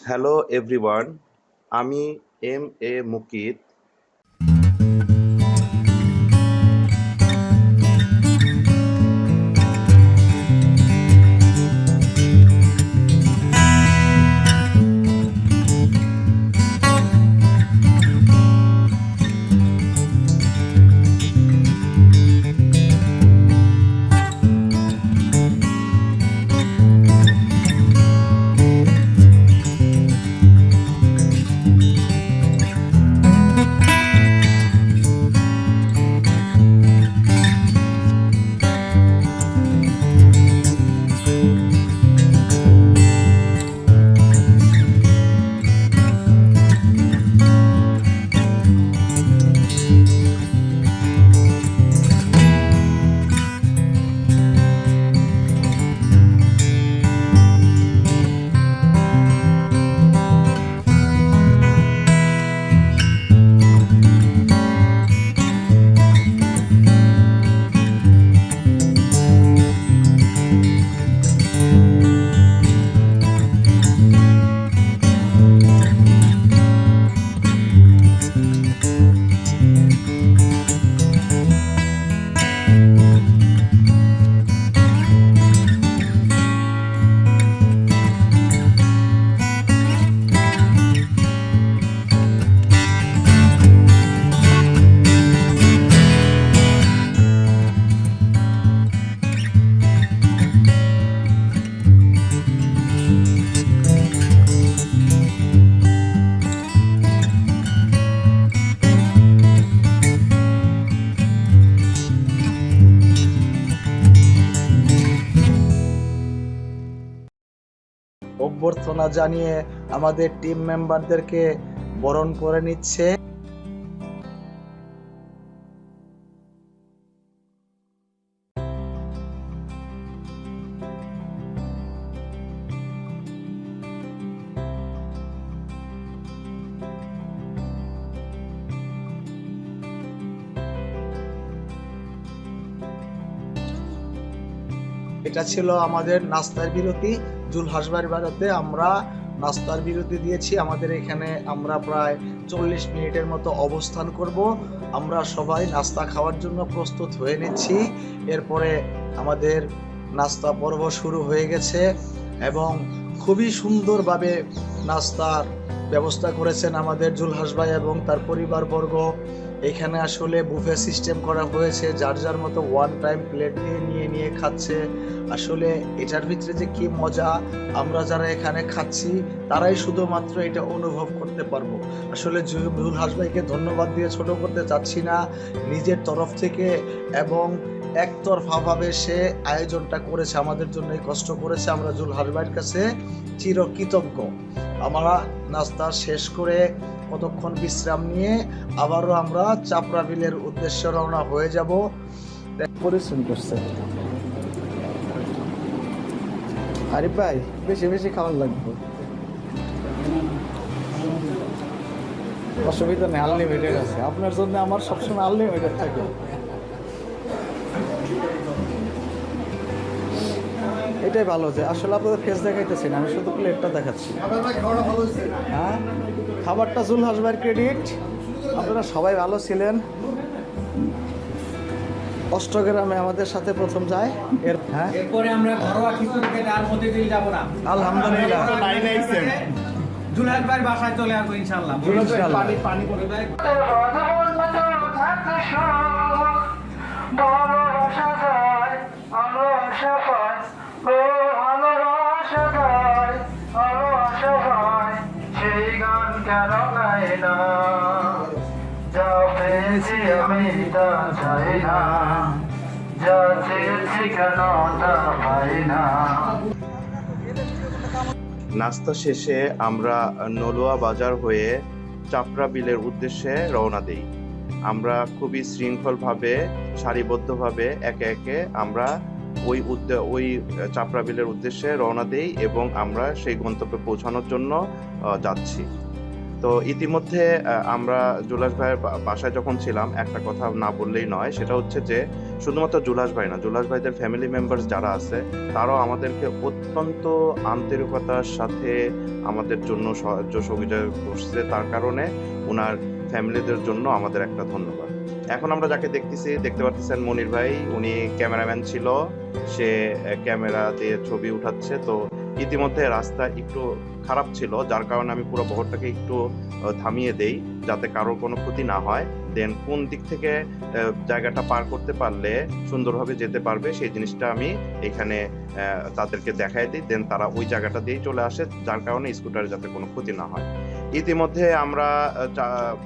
Hello everyone, আমি M A Mukit. অভ্যর্থনা জানিয়ে আমাদের টিম মেম্বারদেরকে বরণ করে নিচ্ছে। এটা ছিল আমাদের নাস্তার বিরতি। জুলহাসবাড়ি বাজারে আমরা নাস্তার বিরতি দিয়েছি। আমাদের এখানে আমরা প্রায় 40 মিনিটের মতো অবস্থান করব। আমরা সবাই নাস্তা খাওয়ার জন্য প্রস্তুত হয়ে নিচ্ছি। এরপরে আমাদের নাস্তা পর্ব শুরু হয়ে গেছে এবং খুবই সুন্দরভাবে নাস্তার ব্যবস্থা করেছেন আমাদের জুলহাস ভাই এবং তার পরিবারবর্গ। এখানে আসলে বুফে সিস্টেম করা হয়েছে, যার যার মতো ওয়ান টাইম প্লেট নিয়ে নিয়ে খাচ্ছে। আসলে এটার ভিতরে যে কি মজা, আমরা যারা এখানে খাচ্ছি তারাই শুধুমাত্র এটা অনুভব করতে পারবো। আসলে জুলহাস ভাইকে ধন্যবাদ দিয়ে ছোট করতে চাচ্ছি না, নিজের তরফ থেকে এবং একতরফাভাবে সে আয়োজনটা করেছে, আমাদের জন্য কষ্ট করেছে। আমরা জুলহাস ভাইয়ের কাছে চিরকৃতজ্ঞ। আমরা নাস্তা শেষ করে কতক্ষণ বিশ্রাম নিয়ে আবারও আমরা চাপড়া বিলের উদ্দেশ্যে রওনা হয়ে যাব। পরিশ্রম করছে আরিফ ভাই, বেশি বেশি খাওয়ার লাগবে, অসুবিধা নেই, আনলিমিটেড আছে আপনার জন্য। আমার সবসময় আনলিমিটেড থাকে। এটাই ভালো যে আসলে আপনাদের ফেস দেখাইতেছি না, আমি শুধু প্লেটটা দেখাচ্ছি। হ্যাঁ, খাবারটা জুলহাস ভাইয়ের ক্রেডিট। আপনারা সবাই ভালো ছিলেন। অষ্টগ্রামে আমাদের সাথে প্রথম যায়। এরপরে আমরা ঘরোয়া খিচুড়ি খেতে আর প্রতিদিন যাব না। আলহামদুলিল্লাহ, জুলহাস ভাইয়ের বাসায় চলে আসবো ইনশাআল্লাহ। পানি করে দেয়। সেই গান কেন গাই না, যা পেয়েছি আমি তা চাই না, যা চেয়েছি কেন তা পাই না। নাস্তা শেষে আমরা নলুয়া বাজার হয়ে চাপড়া বিলের উদ্দেশ্যে রওনা দিই। আমরা খুবই শৃঙ্খলভাবে, সারিবদ্ধভাবে একে একে আমরা ওই চাপড়া বিলের উদ্দেশ্যে রওনা দিই এবং আমরা সেই গন্তব্যে পৌঁছানোর জন্য যাচ্ছি। তো ইতিমধ্যে আমরা জুলহাস ভাইয়ের বাসায় যখন ছিলাম, একটা কথা না বললেই নয়, সেটা হচ্ছে যে শুধুমাত্র জুলাস ভাই না, জুলাস ভাইদের ফ্যামিলি মেম্বার্স যারা আছে তারাও আমাদেরকে অত্যন্ত আন্তরিকতার সাথে আমাদের জন্য সাহায্য সহযোগিতা করছে। তার কারণে ওনার ফ্যামিলিদের জন্য আমাদের একটা ধন্যবাদ। এখন আমরা যাকে দেখতে পাচ্ছেন মনির ভাই, উনি ক্যামেরাম্যান ছিল, সে ক্যামেরা দিয়ে ছবি উঠাচ্ছে। তো ইতিমধ্যে রাস্তা একটু খারাপ ছিল, যার কারণে আমি পুরো বহরটাকে একটু থামিয়ে দেই যাতে কারোর কোনো ক্ষতি না হয়। দেন কোন দিক থেকে জায়গাটা পার করতে পারলে সুন্দরভাবে যেতে পারবে সেই জিনিসটা আমি এখানে তাদেরকে দেখাই দিই। দেন তারা ওই জায়গাটা দিয়েই চলে আসে, যার কারণে স্কুটারে যাতে কোনো ক্ষতি না হয়। ইতিমধ্যে আমরা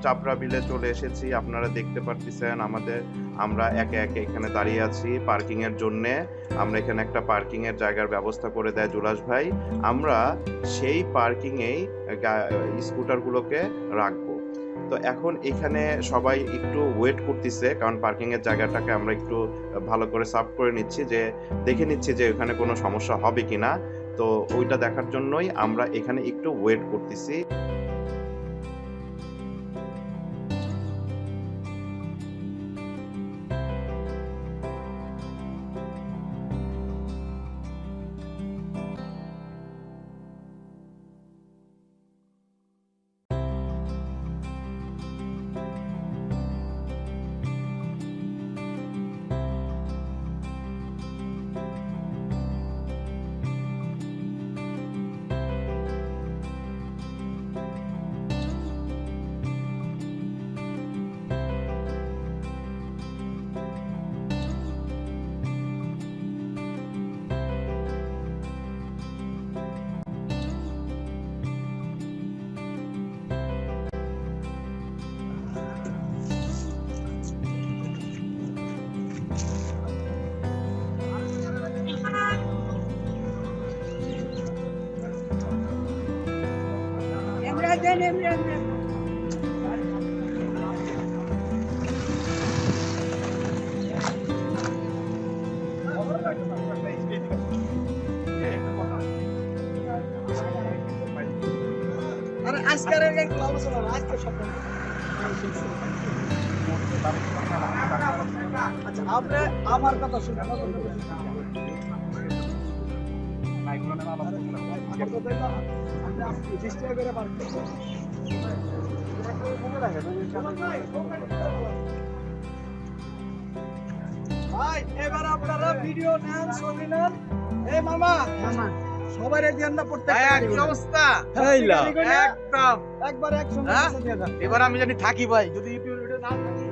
চাপড়া বিলে চলে এসেছি, আপনারা দেখতে পাচ্ছেন আমরা একে একে এখানে দাঁড়িয়ে আছি পার্কিং এর জন্য। আমরা এখানে একটা পার্কিং এর জায়গার ব্যবস্থা করে দেয় জুলাস ভাই, আমরা সেই পার্কিং এই স্কুটারগুলোকে রাখবো। তো এখন এখানে সবাই একটু ওয়েট করতেছে, কারণ পার্কিং এর জায়গাটাকে আমরা একটু ভালো করে সাফ করে নিচ্ছি, যে দেখে নিচ্ছি যে ওখানে কোনো সমস্যা হবে কিনা। তো ওইটা দেখার জন্যই আমরা এখানে একটু ওয়েট করতেছি। আজকের একটু আলোচনা আজকে সব আচ্ছা, আপনি আমার কথা শুনুন। ভাই এবার আপনারা ভিডিও নেন, ছবি নেন। এই মামা সবাই ধ্যান না পড়তে অবস্থা একদম একবার একসঙ্গে এবার আমি জানি থাকি ভাই, যদি ইউটিউব ভিডিও না থাকি।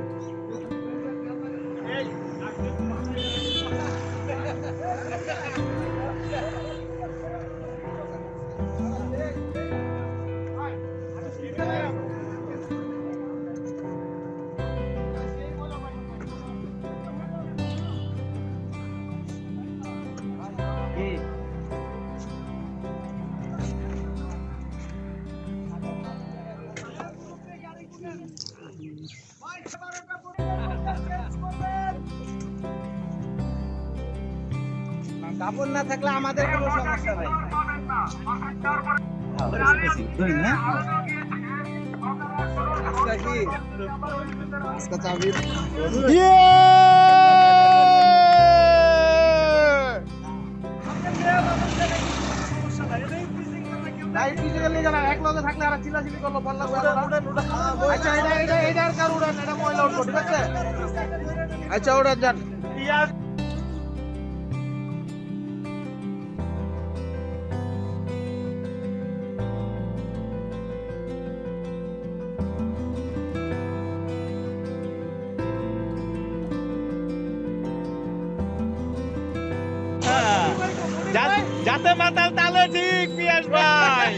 কাপড় না থাকলে আমাদের কোনো সমস্যা নাই। আজকে কি আজকে চাবি এক লগে থাকলে আর চিল্লাচিল্লি করলো বললা। আচ্ছা এটা আর কার উড়ান, এটা ময়লা উঠবো, ঠিক আছে? আচ্ছা উড়ান যান। যাতে মাতাল তালে ঠিক পিয়াস ভাই,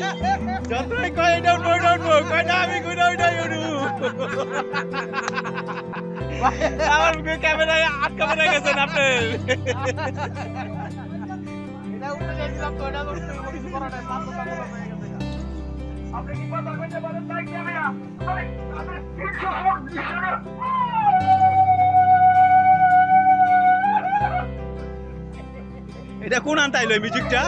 যতই কয় এটা উঠবো এটা উঠবো, কয় না আমি কই না ওইটাই উঠু। আমার ক্যামেরায় আটকা পড়ে গেছেন আপনি। এটা উঠে যাইছিলাম তো, এটা কিছু করা নাই, আপনি কি কথা বলতে পারেন তাই ক্যামেরা এটা কোন আনতাইলো মিউজিকটা?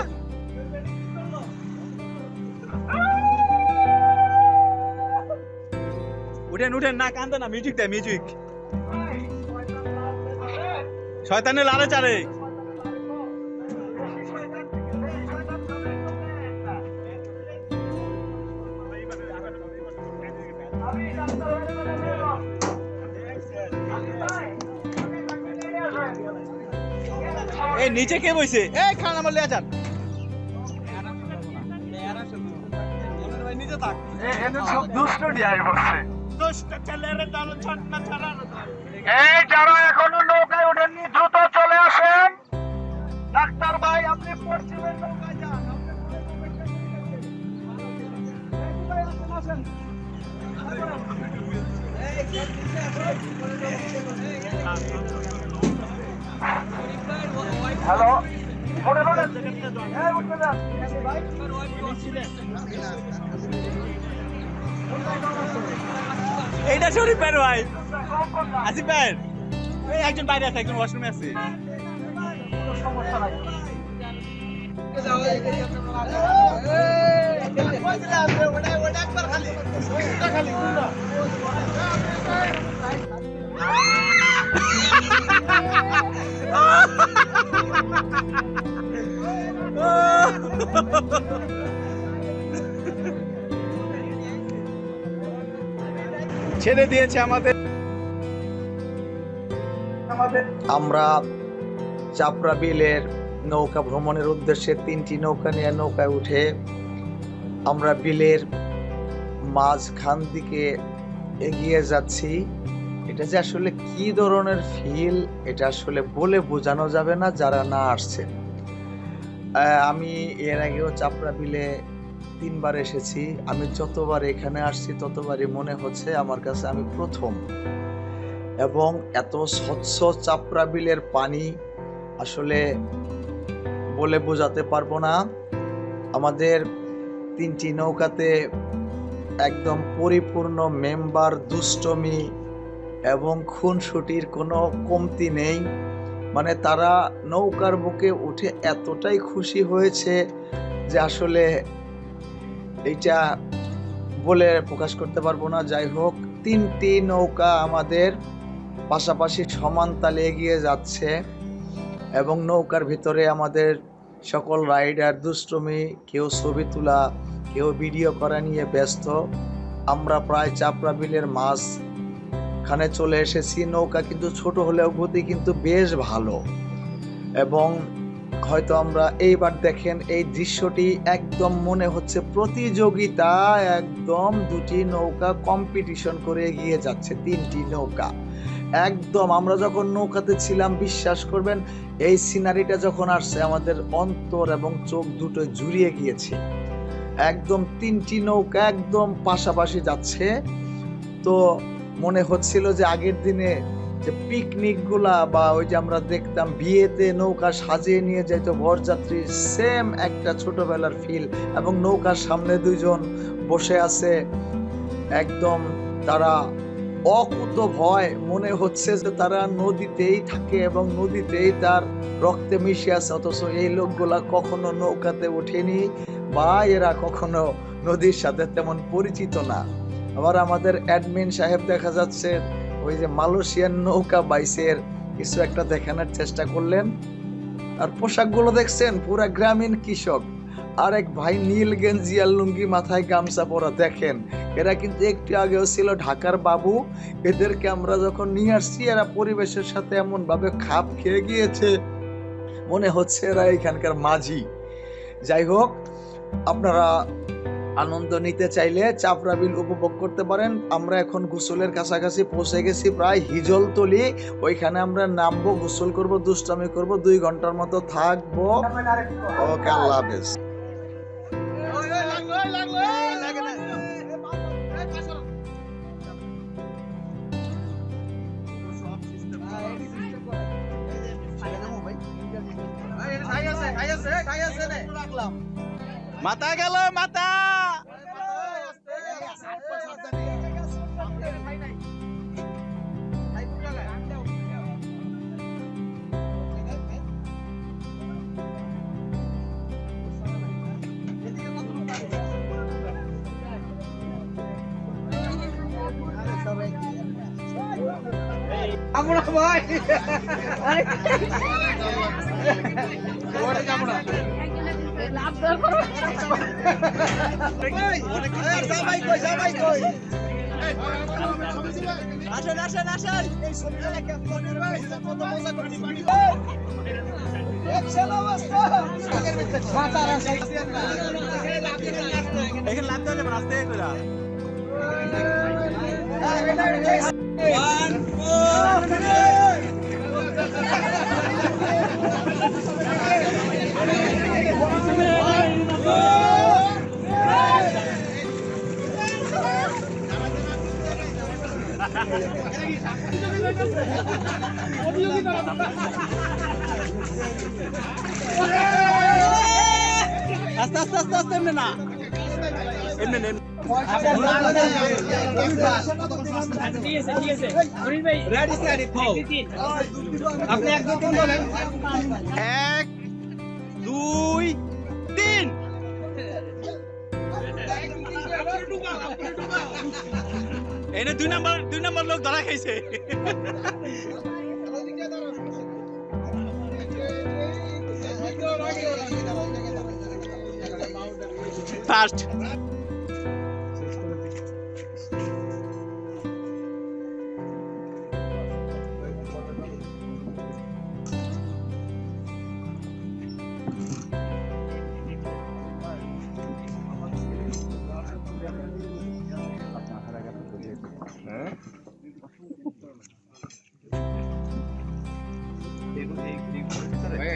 উঠেন উঠেন, না কান্দে না, মিউজিক দেয় মিউজিক। শয়তানের লারে চারে এই নিচে কে বইছে এই খান আমার লিয়া যান নিচে থাক এদের সব দুষ্ট ডিয়াই বসে দুষ্ট ছেলেরে দালো ছট না ছাড়ানো এই যারা এখনো নৌকায় ওঠেননি দ্রুত চলে আসেন ডাক্তার ভাই আপনি পশ্চিমের নৌকায় যান হ্যালো এইটা শরীফের ভাই আসিফ ভাই এই একজন বাইরে আছে একজন ওয়াশরুমে আছে সমস্যা নাই ছেড়ে দিয়েছে আমাদের আমরা চাপড়া বিলের নৌকা ভ্রমণের উদ্দেশ্যে 3টি নৌকা নিয়ে নৌকায় উঠে আমরা বিলের মাঝখান দিকে এগিয়ে যাচ্ছি। এটা যে আসলে কি ধরনের ফিল এটা আসলে বলে বোঝানো যাবে না যারা না আসছেন। আমি এর আগেও চাপড়া বিলে 3বার এসেছি। আমি যতবার এখানে আসছি ততবারই মনে হচ্ছে আমার কাছে আমি প্রথম। এবং এত স্বচ্ছ চাপড়া বিলের পানি আসলে বলে বোঝাতে পারবো না। আমাদের 3টি নৌকাতে একদম পরিপূর্ণ মেম্বার, দুষ্টমি এবং খুনসুটির কোনো কমতি নেই। মানে তারা নৌকার বুকে উঠে এতটাই খুশি হয়েছে যে আসলে এইটা বলে প্রকাশ করতে পারবো না। যাই হোক, 3টি নৌকা আমাদের পাশাপাশি সমান তালে এগিয়ে যাচ্ছে এবং নৌকার ভিতরে আমাদের সকল রাইডার দুষ্টমি, কেউ ছবি তোলা, কেউ ভিডিও করা নিয়ে ব্যস্ত। আমরা প্রায় চাপড়া বিলের মাঝখানে চলে এসেছি। নৌকা কিন্তু ছোট হলেও গতি কিন্তু বেশ ভালো এবং হয়তো আমরা এইবার দেখেন এই দৃশ্যটি একদম মনে হচ্ছে প্রতিযোগিতা, একদম 2টি নৌকা কম্পিটিশন করে এগিয়ে যাচ্ছে। 3টি নৌকা একদম, আমরা যখন নৌকাতে ছিলাম বিশ্বাস করবেন এই সিনারিটা যখন আসছে আমাদের অন্তর এবং চোখ দুটো জুড়িয়ে গিয়েছে। একদম 3টি নৌকা একদম পাশাপাশি যাচ্ছে। তো মনে হচ্ছিল যে আগের দিনে যে পিকনিক গুলা বা ওই যে আমরা দেখতাম বিয়েতে নৌকা সাজিয়ে নিয়ে যাইতো বরযাত্রী, সেম একটা ছোটবেলার ফিল। এবং নৌকার সামনে 2জন বসে আছে, একদম তারা অকুত ভয়, মনে হচ্ছে যে তারা নদীতেই থাকে এবং নদীতেই তার রক্তে মিশে আছে। অথচ এই লোকগুলা কখনো নৌকাতে ওঠেনি বা এরা কখনো নদীর সাথে তেমন পরিচিত না। আবার আমাদের অ্যাডমিন সাহেব দেখা যাচ্ছে ওই যে মালয়েশিয়ান নৌকা বাইসের কিছু একটা দেখানোর চেষ্টা করলেন। আর পোশাকগুলো দেখছেন পুরা গ্রামীণ কৃষক। আর এক ভাই নীল গেঞ্জি আর লুঙ্গি, মাথায় গামছা পরা, দেখেন এরা কিন্তু একটু আগেও ছিল ঢাকার বাবু। এদেরকে আমরা যখন নিয়ে আসছি এরা পরিবেশের সাথে এমন ভাবে খাপ খেয়ে গিয়েছে মনে হচ্ছে এরা এখানকার মাঝি। যাই হোক, আপনারা আনন্দ নিতে চাইলে চাপড়া বিল উপভোগ করতে পারেন। আমরা এখন গোসলের কাছাকাছি পৌঁছে গেছি, প্রায় হিজলতলি। ওইখানে আমরা নামবো, গোসল করব, দুষ্টামি করব, 2 ঘন্টার মতো থাকবো। ওকে, আল্লাহ হাফেজ। মাথা গেল, মাথা আমরা ভাই ওরে যাবো না সবাই কই আসেন আসেন আসেন এই ছবিটা ক্যাপশনের কত মজা করছি এক্সেল অবস্থা মাথার আছে এখানে লাগতে হবে রাস্তায় কইরা 1 আস্তে আস্তে আস্তে আস্তে এমনে না এমনে এমনে আপনি 1 2 3 বলেন 1 2 3 এনে 2 নাম্বার লোক ধরা খাইছে ফার্স্ট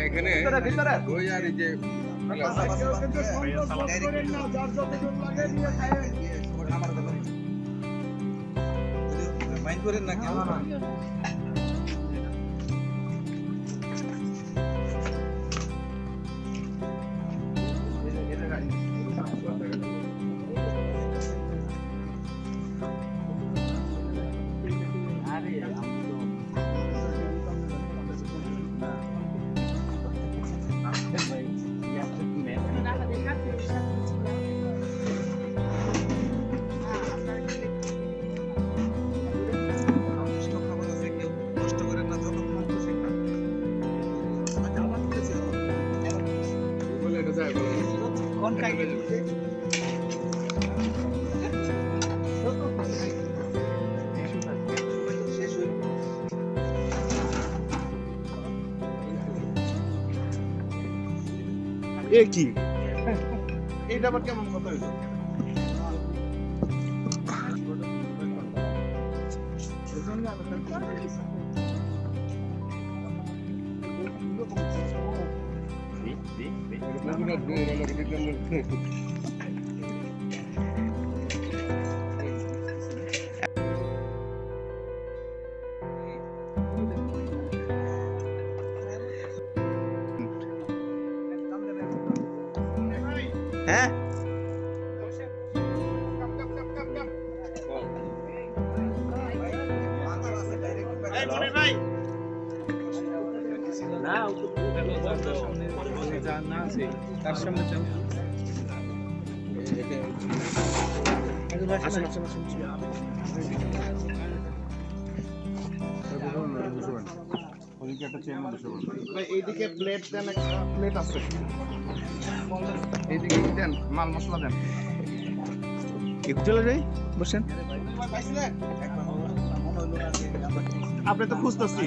এখানে ওই আর এই যে মাইন্ড করেন না কেমন কোন কাই এ কি এইটা আবার কেমন কথা হইলো হ্যাঁ ভাই না তার সামনে এইদিকে প্লেট দেন একটা প্লেট আছে এইদিকে দেন মাল মশলা দেন একটু চলে যাই বসেন আপনি তো খুঁজতেছি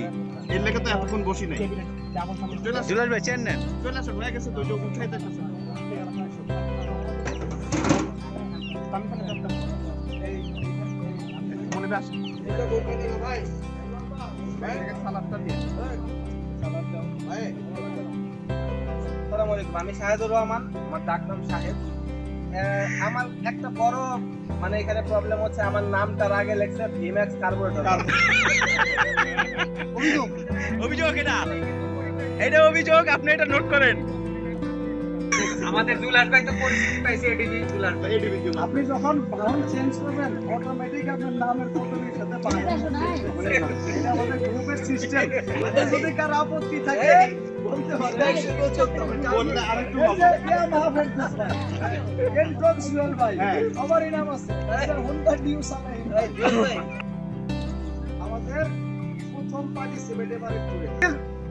এর লেগে তো এতক্ষণ বসি নাই জুলাস ভাই চেন নেন চলে আসুন হয়ে গেছে তো যোগ উঠাইতে আছে মনে বাস এটা বলতে দিও ভাই ভাই সালাদটা দিয়ে সালাদ দাও ভাই আসসালামু আলাইকুম আমি শাহেদুর রহমান আমার ডাক নাম সাহেব আমার একটা বড় মানে এখানে প্রবলেম হচ্ছে আমার নামটার আগে লেখছে ভিম্যাক্স কার্বোরেটর অভিযোগ এটা অভিযোগ আপনি এটা নোট করেন আমাদের দুলাল ভাই তো পরিচিতি পাইছে এডিবি দুলাল ভাই এডিবি আপনি যখন ব্রাউন চেঞ্জ করবেন অটোমেটিক আপনার নামের ফটোর সাথে পাবেন এটা আমাদের গ্রুপের সিস্টেম যদি কার আপত্তি থাকে বলতে হবে বললে আরেকটু ভালো এন্ট্রন সুয়েল ভাই আমারই নাম আছে এটা হোন্ডা ডিউ সালাই আমাদের প্রথম পানি 70 ট্যুরে।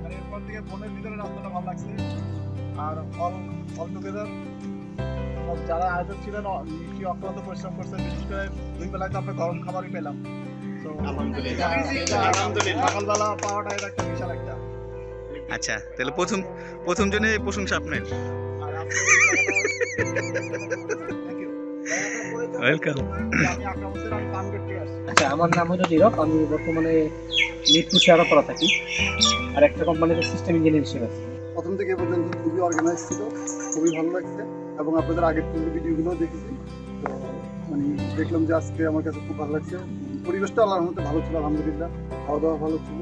আর এরপর থেকে বনের ভিতরে রাস্তাটা ভালো লাগছে। আর অল টুগেদার যারা আয়োজক ছিলেন নিশ্চয়ই অক্লান্ত পরিশ্রম করছেন, বিশেষ করে 2 বেলায় তো আমরা গরম খাবারই পেলাম। তো আলহামদুলিল্লাহ। সকালবেলা পাওয়াটা এটা একটা বিশাল একটা। আচ্ছা, তাহলে প্রথম জনে প্রশংসা আপনার। আর আপনার থ্যাংক ইউ। ওয়েলকাম। আমি আকরাম হোসেন, আমি পানগেট থেকে আসছি। আচ্ছা, আমার নাম হলো নীরব। আমি বর্তমানে মিরপুর শেয়ারা করা থাকি, আর একটা কোম্পানিতে সিস্টেম ইঞ্জিনিয়ার হিসেবে আছি। প্রথম থেকে এ পর্যন্ত খুবই অর্গানাইজ ছিল, খুবই ভালো লাগছে এবং আপনাদের আগের ভিডিওগুলো দেখেছি। তো মানে দেখলাম যে আজকে আমার কাছে খুব ভালো লাগছে। পরিবেশটা আল্লাহর মধ্যে ভালো ছিল, আলহামদুলিল্লাহ। খাওয়া দাওয়া ভালো ছিল,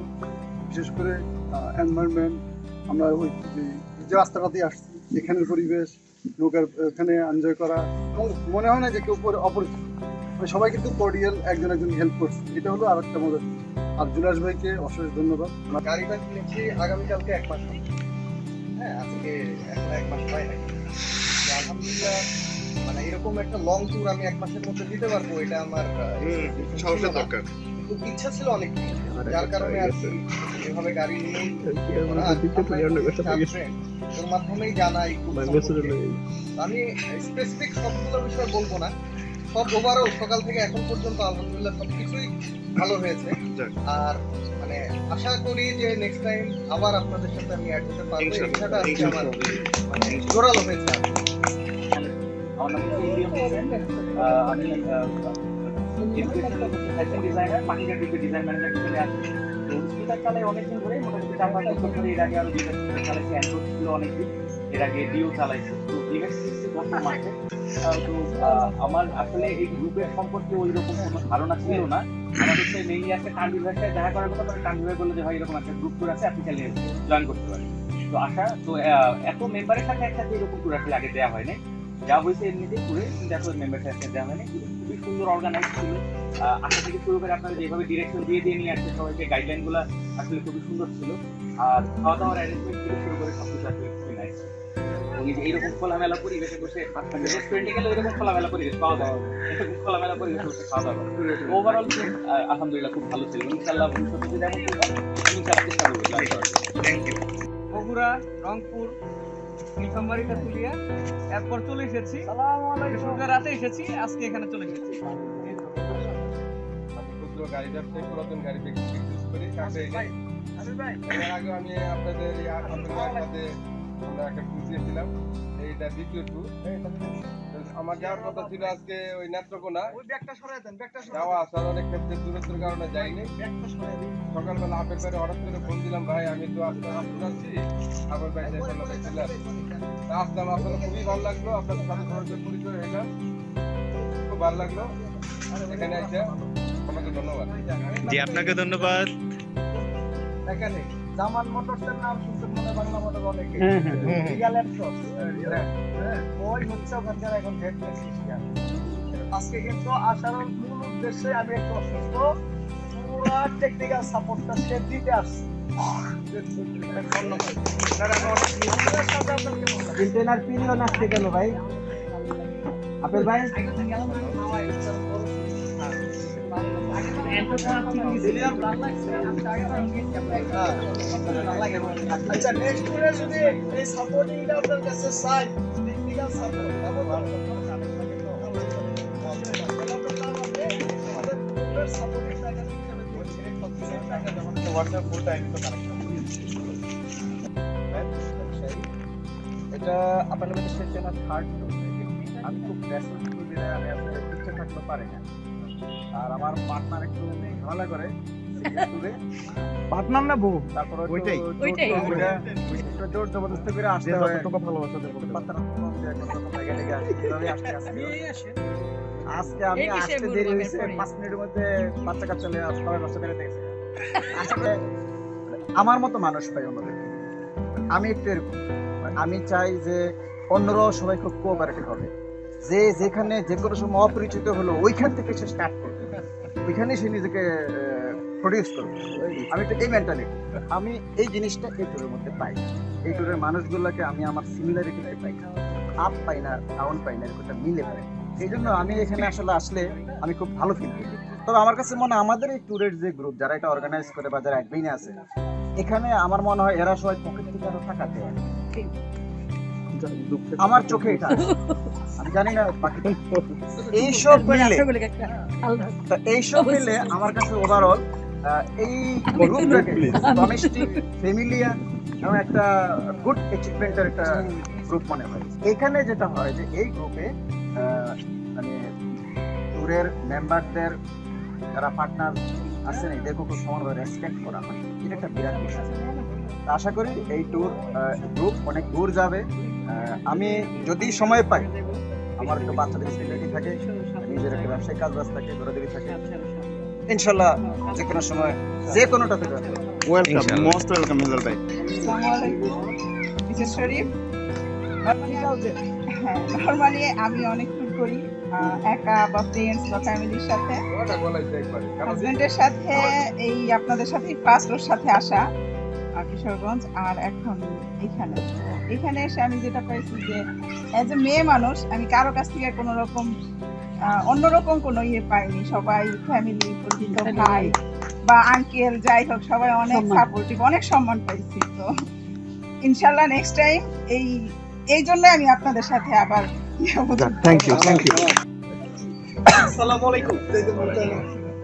বিশেষ করে এনভায়রনমেন্ট। আমরা ওই যে রাস্তাটাতে আসছি, এখানের পরিবেশ, নৌকার এখানে এনজয় করা, এবং মনে হয় না যে কেউ অপরিচিত, মানে সবাই কিন্তু কর্ডিয়াল, একজন হেল্প করছে। এটা হলো আর একটা মজা। আর জুলাস ভাইকে অশেষ ধন্যবাদ। গাড়িটা কিনেছি আগামীকালকে 1 মাস হবে। হ্যাঁ, আজকে এখন 1 মাস হয় নাই। তো আলহামদুলিল্লাহ, মানে এরকম একটা লং ট্যুর আমি 1 মাসের মধ্যে দিতে পারবো, এটা আমার সাহসের দরকার। খুব ইচ্ছা ছিল অনেক দিন, যার কারণে আর কি এভাবে গাড়ি নিয়ে ওর মাধ্যমেই জানাই খুব সম্পর্কে। আমি স্পেসিফিক সবগুলো বিষয় বলবো না, সব ওভারঅল সকাল থেকে এখন পর্যন্ত আলহামদুলিল্লাহ সবকিছুই ভালো হয়েছে। আর মানে আশা করি যে নেক্সট টাইম আবার আপনাদের সাথে আমি অ্যাড হতে পারবো। এই ইচ্ছাটা আজকে আমার মানে জোরালো হয়েছে। আমার নাম হচ্ছে ইলিয়াম হোসেন। আমি fashion designer, Panighat design manager হিসেবে আছি। তো স্কুটার চালাই অনেকদিন ধরে, মোটামুটি 4-5 বছর ধরে। এর আগে আরো দুইটা স্কুটার চালাইছি, অ্যান্ড্রয়েড ছিল অনেকদিন, এর আগে ডিও চালাইছি। তো ডিমেক্স মাঠে। তো আমার আসলে এই গ্রুপের সম্পর্কে ওই রকম কোনো ধারণা ছিল না। আমার হচ্ছে মেইনলি একটা কান্ট্রি ভাষায় দেখা করার কথা, কান্ট্রি ভাই বললো যে ভাই এরকম একটা গ্রুপ ট্যুর আছে, আপনি চাইলে জয়েন করতে পারেন। তো আশা তো এত মেম্বারের সাথে একসাথে এরকম ট্যুর আসলে আগে দেওয়া হয় না, যা হয়েছে এমনিতেই ঘুরে, কিন্তু এত মেম্বারের সাথে দেওয়া হয়নি। খুবই সুন্দর অর্গানাইজ ছিল। আশা থেকে শুরু করে আপনারা যেভাবে ডিরেকশন দিয়ে নিয়ে আসছে সবাইকে, গাইডলাইনগুলো আসলে খুবই সুন্দর ছিল। আর খাওয়া দাওয়ার অ্যারেঞ্জমেন্ট থেকে শুরু করে সবকিছু আসলে খুবই নাইস। এইরকম খোলামেলা পরিবেশে বসে রেস্টুরেন্টে গেলে এরকম খোলামেলা পরিবেশ পাওয়া যায়, এরকম খোলামেলা পরিবেশে বসে খাওয়া দাওয়া। ওভারঅল আলহামদুলিল্লাহ খুব ভালো ছিল। ইনশাআল্লাহ ভবিষ্যতে যদি এমন ইনশাআল্লাহ চেষ্টা করবো। Thank you. বগুড়া, রংপুর, নীলফামারী, তেঁতুলিয়া, এরপর চলে এসেছি। শুক্রবার রাতে এসেছি, আজকে এখানে চলে এসেছি। ক্ষুদ্র গাড়ি ব্যবসায়ী, পুরাতন গাড়ি বিক্রি করি। এর আগে আমি আপনাদের সাথে আমরা একটা ট্যুর দিয়েছিলাম, এইটা দ্বিতীয় ট্যুর। আমার যাওয়ার কথা ছিল আজকে ওই নেত্রকোনা, যাওয়া আসার অনেক ক্ষেত্রে দূরত্বের কারণে যাইনি। সকালবেলা আপেল ভাই হঠাৎ করে ফোন দিলাম, ভাই আমি তো আসতে আসছি, আপেল ভাই আসলাম। আসলে খুবই ভালো লাগলো, আপনাদের সাথে সরাসরি পরিচয় হইলাম, খুব ভালো লাগলো। এখানে এসে আমাকে ধন্যবাদ। জি, আপনাকে ধন্যবাদ। এখানে জামান মোটরসের নাম শুনছেন মনে, বাংলা মোটর অনেকে। রিগাল অ্যাপটস, ওই হচ্ছে ওখানকার এখন হেড টেকনিশিয়ান। আজকে কিন্তু আসার মূল উদ্দেশ্যে আমি একটু অসুস্থ, পুরো টেকনিক্যাল সাপোর্টটা সে দিতে আসছে। কন্টেনার পিনও নাচতে গেল ভাই, আপেল ভাই। আচ্ছা, নেক্সট টুরে যদি এই সাপোর্টিংটা আপনার কাছে চাই, টেকনিক্যাল সাপোর্ট, এটা আপনাদের মধ্যে সেটা আমার থার্ড ট্যুর। আমি খুব ব্যস্ত ট্যুর দিলে আমি আসলে ইচ্ছে থাকতে পারি না। আর আমার পার্টনার একটু ঝামেলা করে পার্টনার না বউ, তারপরে ওইটাই একটু জোর জবরদস্তি করে আসতে হয়। ভালোবাসা আজকে আমি আসতে দেরি হয়েছে, 5 মিনিটের মধ্যে বাচ্চা কাচ্চা নিয়ে সবাই নষ্ট করে দিয়েছে। আসলে আমার মতো মানুষ পাই অন্যদের, আমি একটু এরকম। আমি চাই যে অন্যরাও সবাই খুব কোঅপারেটিভ হবে, যে যেখানে যে কোনো সময় অপরিচিত হলো ওইখান থেকে সে স্টার্ট করবে, ওইখানে সে নিজেকে প্রডিউস করবে। আমি তো এই মেন্টালিটি, আমি এই জিনিসটা এই ট্যুরের মধ্যে পাই। এই ট্যুরের মানুষগুলোকে আমি আমার সিমিলারিটিতে পাই, আপ পাই না, ডাউন পাই না, এরকমটা মিলে পাই। সেই জন্য আমি এখানে আসলে আসলে আমি খুব ভালো ফিল করি। তবে আমার কাছে মনে হয় আমাদের এই ট্যুরের যে গ্রুপ যারা এটা অর্গানাইজ করে বা যারা অ্যাডমিনে আছে, এখানে আমার মনে হয় এরা সবাই পকেট থেকে আরো টাকা দেয়। আমার চোখে এটা আছে। আমি জানি না বাকি এইসব মিলে আমার কাছে ওভারঅল এই গ্রুপটাকে ডোমেস্টিক ফ্যামিলিয়ার এবং একটা গুড অ্যাচিভমেন্টের একটা গ্রুপ মনে হয়। এখানে যেটা হয় যে এই গ্রুপে মানে ট্যুরের মেম্বারদের যারা পার্টনার আছেন এদেরকে খুব সমানভাবে রেসপেক্ট করা হয়, এটা একটা বিরাট বিষয়। আশা করি এই ট্যুর গ্রুপ অনেক দূর যাবে। আমি যদি সময় পাই, আমার একটু বাচ্চাদের স্কুল থাকে, নিজের একটা ব্যবসায়িক কাজ বাজ থাকে, দৌড়াদৌড়ি থাকে, ইনশাল্লাহ যে কোনো সময় যে কোনোটা থেকে ওয়েলকাম, মোস্ট ওয়েলকাম হেলাল ভাই। নর্মালি আমি অনেক ট্যুর করি একা বা ফ্রেন্ডস বা ফ্যামিলির সাথে। হাজবেন্ডের সাথে এই আপনাদের সাথে ফার্স্ট ওর সাথে আসা কিশোরগঞ্জ, আর এখন এখানে এসে আমি যেটা পাইছি যে অ্যাজ এ মেয়ে মানুষ আমি কারো কাছ থেকে কোনো রকম অন্যরকম কোনো ইয়ে পাইনি। সবাই ফ্যামিলি, পরিচিত ভাই বা আঙ্কেল যাই হোক সবাই অনেক সাপোর্টিভ, অনেক সম্মান পাইছি। তো ইনশাল্লাহ নেক্সট টাইম এই জন্য আমি আপনাদের সাথে আবার থ্যাংক ইউ। আসসালামু আলাইকুম।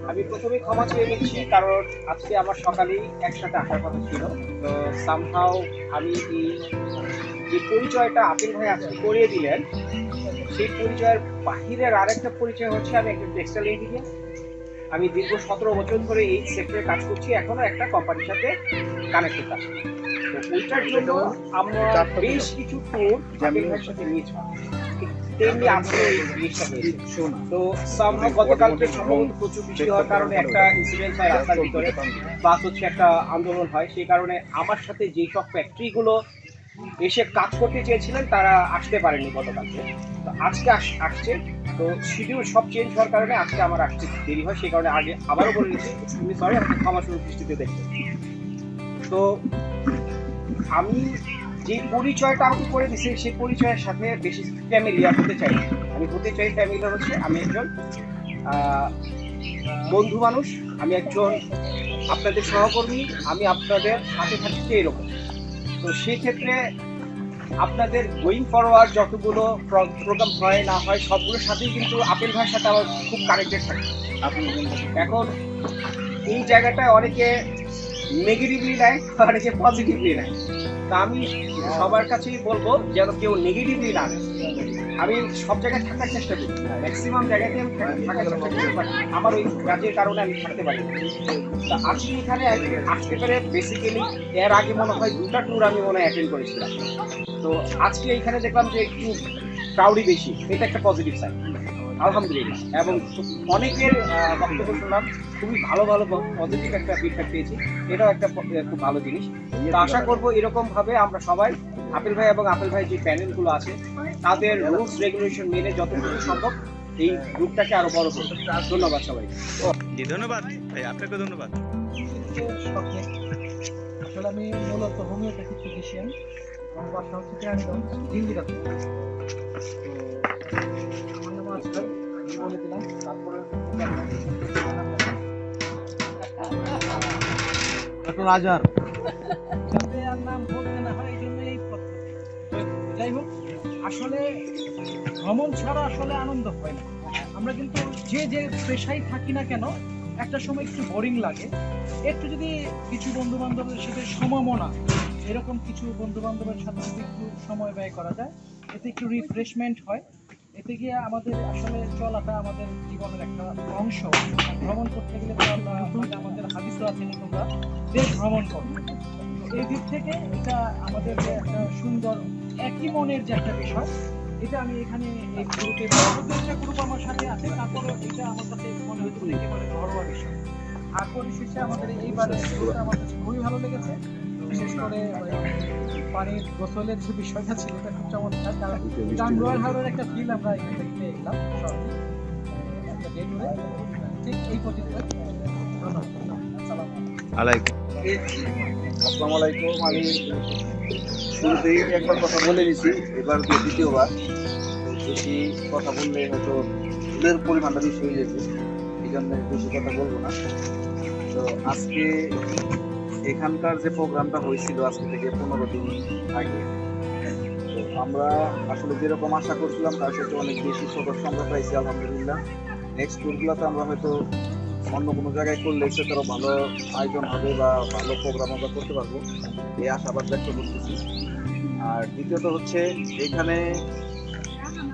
আমি প্রথমে ক্ষমা চেয়ে নিচ্ছি, কারণ আজকে আমার সকালেই একসাথে আসার কথা ছিল। তো সামহাও আমি এই যে পরিচয়টা আপিল ভাই আজকে করিয়ে দিলেন, সেই পরিচয়ের বাহিরের আরেকটা পরিচয় হচ্ছে আমি একজন টেক্সটাইল ইঞ্জিনিয়ার। আমি দীর্ঘ 17 বছর ধরে এই সেক্টরে কাজ করছি, এখনো একটা কোম্পানির সাথে কানেক্টেড আছি। তো ওইটার জন্য আমরা বেশ কিছু ট্যুর আপিল ভাইয়ের সাথে নিয়েছি, তেমনি আজকে এই জিনিসটা হয়েছে। তো সামহাও গতকালকে সম্ভবত প্রচুর বৃষ্টি হওয়ার কারণে একটা ইনসিডেন্ট হয় রাস্তার ভিতরে, প্লাস হচ্ছে একটা আন্দোলন হয়। সেই কারণে আমার সাথে যেই সব ফ্যাক্টরিগুলো এসে কাজ করতে চেয়েছিলেন তারা আসতে পারেনি গতকালকে। তো আজকে আসছে। তো শিডিউল সব চেঞ্জ হওয়ার কারণে আজকে আমার আসতে দেরি হয়। সেই কারণে আগে আবারও বলে দিচ্ছি, সরি, আমাকে ক্ষমা সুযোগ দৃষ্টিতে দেখতে। তো আমি যে পরিচয়টা আমাকে করে দিচ্ছি সেই পরিচয়ের সাথে বেশি ফ্যামিলিয়ার হতে চাই। আমি হতে চাই ফ্যামিলিয়ার হচ্ছে আমি একজন বন্ধু মানুষ, আমি একজন আপনাদের সহকর্মী, আমি আপনাদের সাথে থাকতে এরকম। তো সেই ক্ষেত্রে আপনাদের গোয়িং ফরওয়ার্ড যতগুলো প্রোগ্রাম হয় না হয় সবগুলোর সাথেই কিন্তু আপিল ভাইয়ের সাথে আমার খুব কানেক্টেড থাকে। এখন এই জায়গাটায় অনেকে নেগেটিভলি নেয়, অনেকে পজিটিভলি নেয়। তা আমি সবার কাছেই বলবো যেন কেউ নেগেটিভলি না নেয়। আমি সব জায়গায় থাকার চেষ্টা করি, ম্যাক্সিমাম জায়গাতে আমি থাকার চেষ্টা করি, বাট আমার ওই কাজের কারণে আমি থাকতে পারি না। তা আজকে এখানে আসতে পারে বেসিক্যালি এর আগে মনে হয় 2টা ট্যুর আমি মনে হয় অ্যাটেন্ড করেছিলাম। তো আজকে এখানে দেখলাম যে একটু ক্রাউডই বেশি, এটা একটা পজিটিভ সাইড আলহামদুলিল্লাহ। এবং অনেকের বক্তব্য শুনলাম, খুবই ভালো পজিটিভ একটা ফিডব্যাক পেয়েছি, এটাও একটা খুব ভালো জিনিস। তো আশা করবো এরকম ভাবে আমরা সবাই আপিল ভাই এবং আপিল ভাই যে প্যানেলগুলো আছে তাদের রুলস রেগুলেশন মেনে যতটুকু সম্ভব এই গ্রুপটাকে আরো বড় করতে। ধন্যবাদ সবাই। জি ধন্যবাদ ভাই, আপনাকে ধন্যবাদ। আসলে আমি মূলত হোমিওপ্যাথি ফিজিশিয়ান, আমার বাসা হচ্ছে কেরানীগঞ্জ, জিঞ্জিরাতে। তো আমার নাম আজকাল আমি বলে দিলাম, তারপরে রাজার যাতে আর নাম বলতে না হয় এই জন্য এই পদ্ধতি। যাই হোক, আসলে ভ্রমণ ছাড়া আসলে আনন্দ হয় না। আমরা কিন্তু যে পেশায় থাকি না কেন একটা সময় একটু বোরিং লাগে। একটু যদি কিছু বন্ধু বান্ধবের সাথে সমমনা এরকম কিছু বন্ধু বান্ধবের সাথে যদি একটু সময় ব্যয় করা যায়, এতে একটু রিফ্রেশমেন্ট হয়। এতে গিয়ে আমাদের আসলে চলাটা আমাদের জীবনের একটা অংশ। ভ্রমণ করতে গেলে তো আমরা আমাদের হাদিসও আছে, তোমরা দেশ ভ্রমণ করো। এই দিক থেকে এটা আমাদের যে একটা সুন্দর একই মনের যে একটা বিষয়, এটা আমি এখানে এই গ্রুপে একটা গ্রুপ আমার সাথে আছে, তারপরে এটা আমার কাছে মনে হচ্ছে একেবারে ঘরোয়া বিষয়। আর পরিশেষে আমাদের এইবারে গ্রুপটা আমার কাছে খুবই ভালো লেগেছে, বিশেষ করে পানির গোসলের যে বিষয়টা ছিল এটা খুব চমৎকার। কারণ টাঙ্গুয়ার হাওরের একটা ফিল আমরা এখান থেকে পেয়ে গেলাম একটা ডে টুরে। ঠিক এই পর্যন্ত, ধন্যবাদ। আসসালামু আলাইকুম। আমি শুরুতেই একবার কথা বলে নিছি, এবার দ্বিতীয়বার বেশি কথা বললে হয়তো ভুলের পরিমাণটা বেশি হয়ে যেত, এই জন্য বেশি কথা বলবো না। তো আজকে এখানকার যে প্রোগ্রামটা হয়েছিল আজকে থেকে 15 দিন আগে, তো আমরা আসলে যেরকম আশা করছিলাম তার সাথে অনেক বেশি সদস্য আমরা পাইছি আলহামদুলিল্লাহ। নেক্সট ট্যুরগুলোতে আমরা হয়তো অন্য কোনো জায়গায় করলে সেটারও ভালো আয়োজন হবে বা ভালো প্রোগ্রাম আমরা করতে পারবো, এই আশাবাদ ব্যক্ত করতেছি। আর দ্বিতীয়ত হচ্ছে এখানে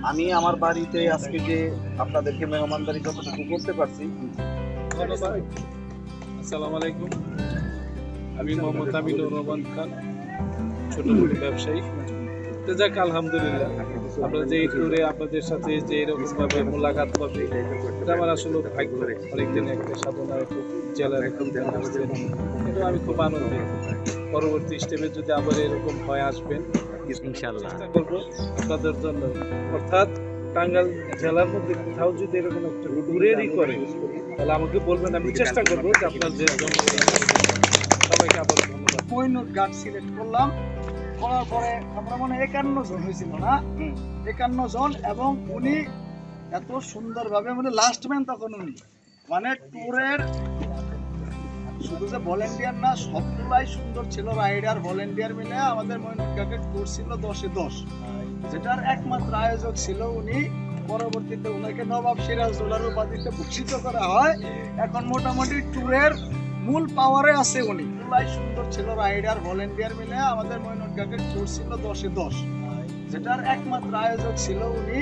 আমি আমার বাড়িতে আজকে যে আপনাদেরকে মেহমানদারি যতটুকু করতে পারছি। আসসালামু আলাইকুম, আমি মোহাম্মদ আমিনুর রহমান খান, ছোট ছোট ব্যবসায়ী। তো যাক আলহামদুলিল্লাহ, আমরা যে এই ট্যুরে আপনাদের সাথে যে এরকম ভাবে মোলাকাত পাবে, এটা আমার আসলে ভাগ্য। অনেকদিন একটা সাধনা, একটু জেলার এরকম আসছেন, এটা আমি খুব আনন্দিত। পরবর্তী স্টেপে যদি আবার এরকম হয় আসবেন ইনশাআল্লাহ, চেষ্টা করবো আপনাদের জন্য। অর্থাৎ টাঙ্গাইল জেলার মধ্যে কোথাও যদি এরকম একটা ট্যুরেরই করে তাহলে আমাকে বলবেন, আমি চেষ্টা করবো যে আপনাদের জন্য। সবাইকে আবার ধন্যবাদ। কোহিনুর ঘাট সিলেক্ট করলাম, করার পরে আমরা মনে 51 জন হয়েছিল না, 51 জন। এবং উনি এত সুন্দরভাবে মানে লাস্ট ম্যান তখন উনি, মানে ট্যুরের শুধু যে ভলেন্টিয়ার না, সবগুলাই সুন্দর ছিল। রাইডার ভলেন্টিয়ার মিলে আমাদের ময়ূরঘাটের ট্যুর ছিল 10-এ 10, যেটার একমাত্র আয়োজক ছিল উনি। পরবর্তীতে ওনাকে নবাব সিরাজউদ্দৌলার উপাধিতে ভূষিত করা হয়। এখন মোটামুটি ট্যুরের মূল পাওয়ারে আছে উনি। খুবই সুন্দর ছিল, রাইডার ভলেন্টিয়ার মিলে আমাদের ময়ূরঘাটের ট্যুর ছিল 10-এ 10, যেটার একমাত্র আয়োজক ছিল উনি।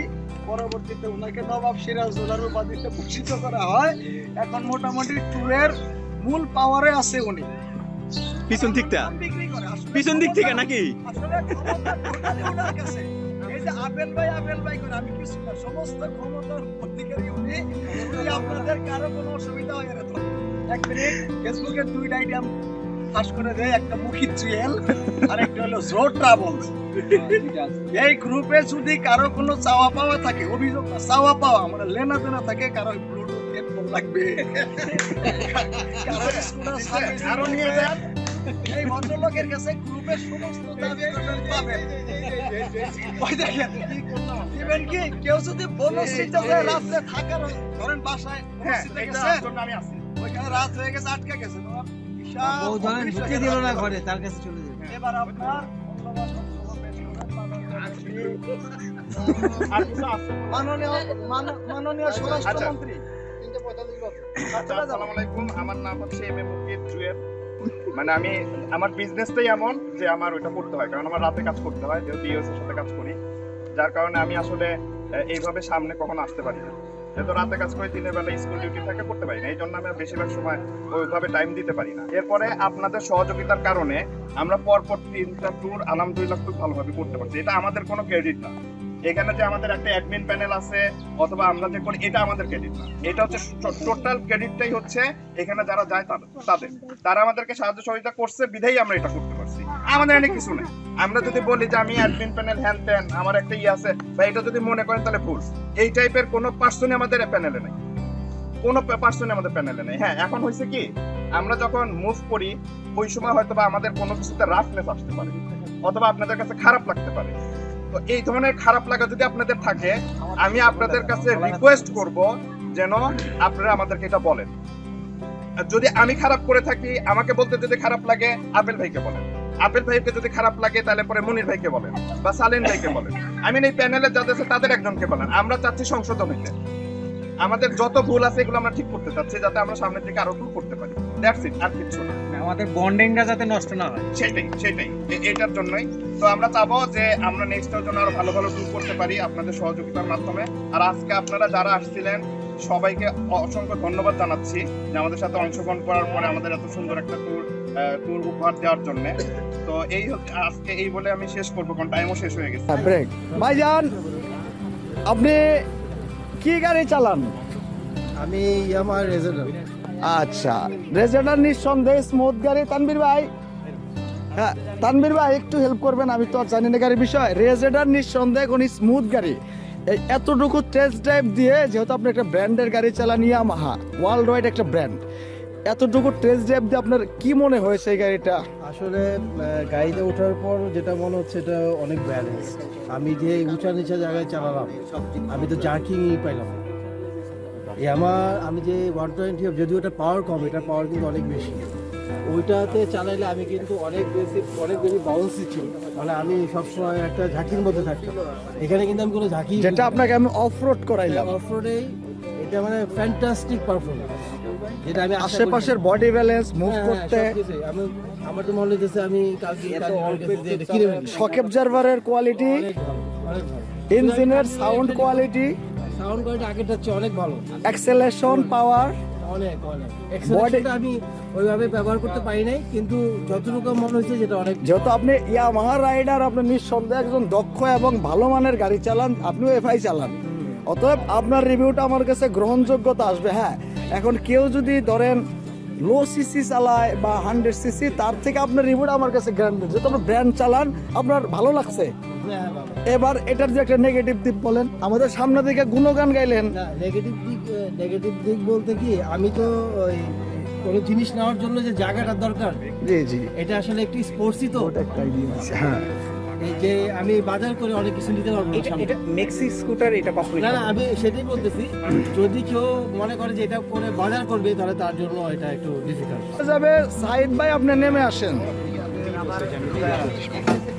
পরবর্তীতে ওনাকে নবাব সিরাজউদ্দৌলার উপাধিতে ভূষিত করা হয়। এখন মোটামুটি ট্যুরের মূল পাওয়ারে আছে উনি। পিছন দিক থেকে নাকি? আসলে ক্ষমতা টোটালি ওনার কাছে। এই যে আবেল ভাই করে আমি কিছু না, সমস্ত ক্ষমতার অধিকারী উনি। যদি আপনাদের কারো কোনো অসুবিধা হয় না তো এক মিনিট, ফেসবুকের 2টা আইডি আমি ফাঁস করে দেয়, একটা মুখী ট্রিয়েল আর একটা হলো জো ট্রাভেলস। এই গ্রুপে যদি কারো কোনো চাওয়া পাওয়া থাকে, অভিযোগ না, চাওয়া পাওয়া মানে লেনা দেনা থাকে, কারো ব্লুটুথ হেডফোন লাগবে, কারো স্কুটার সার্ভিস আরো নিয়ে যান, এই ভদ্রলোকের কাছে গ্রুপের সমস্ত দাবি পাবেন। ওই দেখেন ইভেন কি কেউ যদি বনশ্রীতে যায় রাত্রে থাকার, ধরেন বাসায় বনশ্রীতে গেছে, আমি আছি ওইখানে, রাত হয়ে গেছে, আটকে গেছে, বিশাল ঢুকে দিল না ঘরে, তার কাছে চলে যাবে। এবার আপনার মাননীয় স্বরাষ্ট্রমন্ত্রী। আসসালামু আলাইকুম, আমার নাম হচ্ছে এম এ মুকিত জুয়েল। মানে আমি আমার বিজনেসটাই এমন যে আমার ওইটা করতে হয়, কারণ আমার রাতে কাজ করতে হয়, যেহেতু ইউএস এর সাথে কাজ করি, যার কারণে আমি আসলে এইভাবে সামনে কখনো আসতে পারি না। যেহেতু রাতে কাজ করে, দিনের বেলা স্কুল ডিউটি থাকে, করতে পারি না। এই জন্য আমি বেশিরভাগ সময় ওইভাবে টাইম দিতে পারি না। এরপরে আপনাদের সহযোগিতার কারণে আমরা পরপর 3টা ট্যুর আলহামদুলিল্লাহ খুব ভালোভাবে করতে পারছি। এটা আমাদের কোনো ক্রেডিট না। এখানে যে আমাদের একটা অ্যাডমিন প্যানেল আছে অথবা আমরা যে করি, এটা আমাদের ক্রেডিট না। এটা হচ্ছে টোটাল ক্রেডিটটাই হচ্ছে এখানে যারা যায় তাদের। তারা আমাদেরকে সাহায্য সহযোগিতা করছে বিধাই আমরা এটা করতে পারছি। আমাদের অনেক কিছু নেই। আমরা যদি বলি যে আমি অ্যাডমিন প্যানেল হ্যান ত্যান, আমার একটা আছে, বা এটা যদি মনে করেন তাহলে ভুল। এই টাইপের কোনো পার্সনই আমাদের প্যানেলে নেই, কোনো পার্সনই আমাদের প্যানেলে নেই। হ্যাঁ, এখন হয়েছে কি, আমরা যখন মুভ করি ওই সময় হয়তো বা আমাদের কোনো কিছুতে রাফনেস আসতে পারে অথবা আপনাদের কাছে খারাপ লাগতে পারে। তো এই ধরনের খারাপ লাগা যদি আপনাদের থাকে, আমি আপনাদের কাছে রিকোয়েস্ট করব যেন আপনারা আমাদেরকে এটা বলেন। যদি আমি খারাপ করে থাকি, আমাকে বলতে যদি খারাপ লাগে, আপেল ভাইকে বলেন। আপেল ভাইকে যদি খারাপ লাগে তাহলে পরে মনির ভাইকে বলেন বা সালেন ভাইকে বলেন। আমি এই প্যানেলে যাদের আছে তাদের একজনকে বলেন। আমরা চাচ্ছি সংশোধন হইতে। আমাদের যত ভুল আছে এগুলো আমরা ঠিক করতে চাচ্ছি, যাতে আমরা সামনের দিকে আরো ট্যুর করতে পারি। দ্যাটস ইট, আর কিছু না। আমাদের বন্ডিংটা যাতে নষ্ট না হয়, সেটাই এটার জন্যই তো আমরা চাবো যে আমরা নেক্সটের জন্য আরো ভালো ভালো ট্যুর করতে পারি আপনাদের সহযোগিতার মাধ্যমে। আর আজকে আপনারা যারা আসছিলেন সবাইকে অসংখ্য ধন্যবাদ জানাচ্ছি যে আমাদের সাথে অংশগ্রহণ করার পরে আমাদের এত সুন্দর একটা ট্যুর উপহার দেওয়ার জন্য। তো এই আজকে এই বলে আমি শেষ করবো, কারণ টাইমও শেষ হয়ে গেছে। ভাইজান, আপনি কি গাড়ি চালান? আমি আমার রেজেন্ডার। আচ্ছা, রেজেন্ডার নিঃসন্দেহে স্মুথ গাড়ি। তানভীর ভাই, হ্যাঁ তানভীর ভাই একটু হেল্প করবেন, আমি তো আর জানি না গাড়ির বিষয়। রেজেন্ডার নিঃসন্দেহে কোন স্মুথ গাড়ি। এই এতটুকু টেস্ট ড্রাইভ দিয়ে, যেহেতু আপনি একটা ব্র্যান্ডের গাড়ি চালান, ইয়ামাহা ওয়ার্ল্ড ওয়াইড একটা ব্র্যান্ড, এতটুকু টেস্ট ড্রাইভ দিয়ে আপনার কি মনে হয়েছে এই গাড়িটা? আসলে গাড়িতে ওঠার পর যেটা মনে হচ্ছে এটা অনেক ব্যালেন্স। আমি যে উঁচা নিচা জায়গায় চালালাম, আমি তো জার্কিংই পাইলাম না। আমি যে 120, যদিও ওটা পাওয়ার কম, এটা পাওয়ার কিন্তু অনেক বেশি। ওইটাতে চালাইলে আমি কিন্তু অনেক বেশি বাউন্সি ছিল, মানে আমি সবসময় একটা ঝাঁকির মধ্যে থাকতাম। এখানে কিন্তু আমি কোনো ঝাঁকি, যেটা আপনাকে আমি অফ রোড করাইলাম, অফ রোডে এটা মানে ফ্যান্টাস্টিক পারফরমেন্স, যেটা আমি আশেপাশের বডি ব্যালেন্স মুভ করতে। আমি আমার তো মনে হচ্ছে আমি কালকে শক অ্যাবজর্ভারের কোয়ালিটি, অনেক ভালো। ইঞ্জিনের সাউন্ড কোয়ালিটি আগেরটা হচ্ছে অনেক ভালো। অ্যাক্সেলারেশন পাওয়ার অনেক এক্সেলেশনটা আমি ওইভাবে ব্যবহার করতে পারি নাই, কিন্তু যতটুকু মনে হচ্ছে যেটা অনেক। যেহেতু আপনি ইয়ামাহা রাইডার, আপনি নিঃসন্দেহে একজন দক্ষ এবং ভালো মানের গাড়ি চালান, আপনিও এফআই চালান, অতএব আপনার রিভিউটা আমার কাছে গ্রহণযোগ্যতা আসবে। হ্যাঁ, এখন কেউ যদি ধরেন লো সিসি চালায় বা 100 সিসি, তার থেকে আপনার রিভিউটা আমার কাছে গ্র্যান্ড, যেহেতু আপনি ব্র্যান্ড চালান, আপনার ভালো লাগছে। এবার এটার যে একটা নেগেটিভ দিক বলেন, আমাদের সামনে দিকে গুণগান গাইলেন। নেগেটিভ দিক বলতে কি, আমি তো ওই কোনো জিনিস নেওয়ার জন্য যে জায়গাটার দরকার, জি এটা আসলে একটি স্পোর্টসই তো। হ্যাঁ, এই যে আমি বাজার করে অনেক কিছু নিতে পারবো। এটা মেক্সি স্কুটার, এটা কখনো না, আমি সেটাই বলতেছি, যদি কেউ মনে করে যে এটা করে বাজার করবে, তাহলে তার জন্য এটা একটু ডিফিকাল্ট যাবে। সাইদ ভাই, আপনি নেমে আসেন।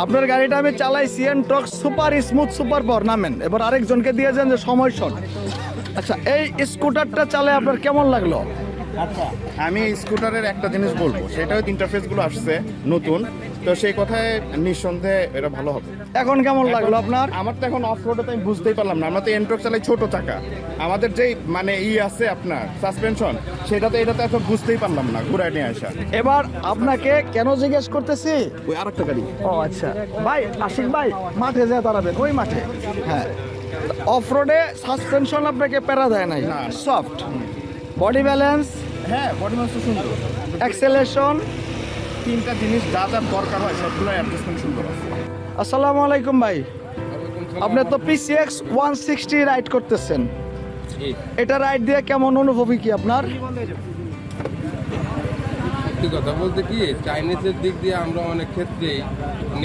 আপনার গাড়িটা আমি চালাইছি, Ntorq super smooth super power, নামেন। এবার আরেকজনকে দিয়ে যান যে সময় শট। আচ্ছা, এই স্কুটারটা চালায় আপনার কেমন লাগলো? আচ্ছা, আমি স্কুটারের একটা জিনিস বলবো, সেটা হচ্ছে ইন্টারফেসগুলো আসছে নতুন, তো সেই কথায় নিঃসন্দেহে এটা ভালো হবে। এখন কেমন লাগলো আপনার? আমার তো এখন অফ রোডে আমি বুঝতেই পারলাম না, আমরা তো এন্ট্রক চালাই ছোট চাকা, আমাদের যেই মানে আছে আপনার সাসপেনশন, সেটাতে এটাতে এত বুঝতেই পারলাম না ঘুরায় নিয়ে আসা। এবার আপনাকে কেন জিজ্ঞেস করতেছি, ওই আরেকটা গাড়ি। ও আচ্ছা ভাই, আশিক ভাই মাঠে যা দাঁড়াবেন, ওই মাঠে। হ্যাঁ, অফ রোডে সাসপেনশন আপনাকে প্যারা দেয় নাই, সফট বডি ব্যালেন্স, হ্যাঁ বডি মাস তো সুন্দর, অ্যাক্সেলারেশন, তিনটা জিনিস যা যা দরকার হয় সবগুলো অ্যাডজাস্টমেন্ট সুন্দর আছে। আসসালামু আলাইকুম ভাই, আপনি তো PCX 160 রাইড করতেছেন, এটা রাইড দিয়ে কেমন অনুভূতি কি আপনার? সত্যি কথা বলতে কি, চাইনিজের দিক দিয়ে আমরা অনেক ক্ষেত্রেই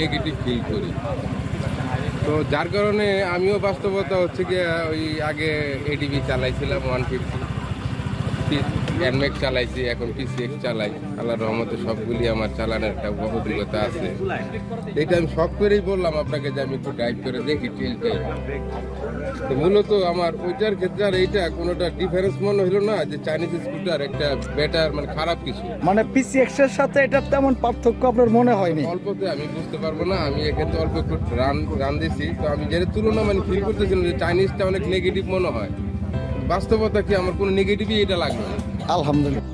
নেগেটিভ ফিল করি, তো যার কারণে আমিও বাস্তবতা হচ্ছে কি, ওই আগে ADB চালাইছিলাম 150, NMAX চালাইছি, এখন PCX চালাই। আল্লাহর রহমতে সবগুলি আমার চালানোর একটা অভিজ্ঞতা আছে। এটা আমি শখ করেই বললাম আপনাকে যে আমি একটু ড্রাইভ করে দেখি টিলটাই। তো মূলত আমার ওইটার ক্ষেত্রে আর এইটা কোনোটা ডিফারেন্স মনে হলো না যে চাইনিজ স্কুটার একটা বেটার, মানে খারাপ কিছু, মানে PCX এর সাথে এটা তেমন পার্থক্য আপনার মনে হয়নি? অল্পতে আমি বুঝতে পারবো না, আমি এক্ষেত্রে অল্প একটু রান দিছি, তো আমি যেটা তুলনা মানে ফিল করতেছিলাম যে চাইনিজটা অনেক নেগেটিভ মনে হয়, বাস্তবতা কি আমার কোনো নেগেটিভই এটা লাগবে না। আলহামদুলিল্লাহ।